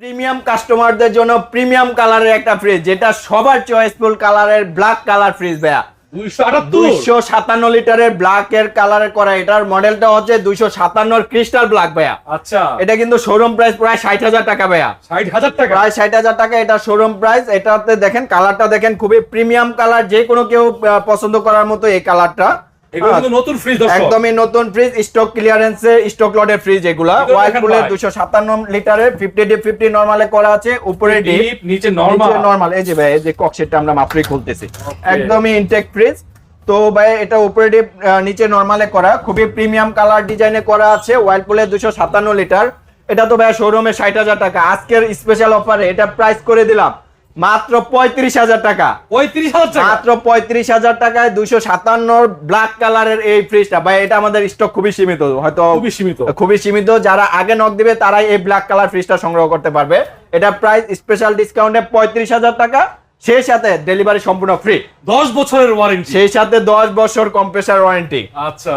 Premium কাস্টমারদের জন্য premium কালারের একটা ফ্রিজ, যেটা সবার চয়েসফুল কালারের ব্ল্যাক কালার ফ্রিজ ভাইয়া। 257 লিটারের ব্ল্যাক এর কালারে করা। এটার মডেলটা হচ্ছে 257 ক্রিস্টাল ব্ল্যাক ভাইয়া। আচ্ছা, এটা কিন্তু শোরুম প্রাইস প্রায় 60,000 টাকা ভাইয়া। 60,000 টাকা, প্রায় 60,000 টাকা এটা শোরুম প্রাইস। এটাতে দেখেন কালারটা দেখেন, খুবই প্রিমিয়াম কালার, যে কোনো কেউ পছন্দ করার মতো এই কালারটা। এগুলো কিন্তু নতুন ফ্রিজ, একদমই নতুন ফ্রিজ, স্টক ক্লিয়ারেন্সে স্টক লটের ফ্রিজ এগুলা। ওয়াইল্ডপুলের 257 লিটারের 50 ডিপ 50 নরমালে করা আছে, উপরে ডিপ নিচে নরমাল। এই যে ভাই, এই যে কক্সেটটা আমরা মাত্রই খুলতেছি, একদমই ইনটেক ফ্রিজ। তো ভাই এটা উপরে ডিপ নিচে নরমালে করা, খুবই প্রিমিয়াম কালার ডিজাইনে করা আছে। ওয়াইল্ডপুলের 257 লিটার। এটা তো ভাই শোরুমে 60,000 টাকা, আজকের স্পেশাল অফারে এটা প্রাইস করে দিলাম মাত্র 35,000 টাকা। 35,000 টাকা, মাত্র 35,000 টাকায় 257 ব্ল্যাক কালারের এই ফ্রিজটা ভাই। এটা আমাদের স্টক খুবই সীমিত, হয়তো খুবই সীমিত। যারা আগে নক দিবে তারাই এই ব্ল্যাক কালার ফ্রিজটা সংগ্রহ করতে পারবে। এটা প্রাইস স্পেশাল ডিসকাউন্টে 35,000 টাকা, সেই সাথে ডেলিভারি সম্পূর্ণ ফ্রি, 10 বছরের ওয়ারেন্টি, সেই সাথে 10 বছর কম্প্রেসার ওয়ারেন্টি। আচ্ছা,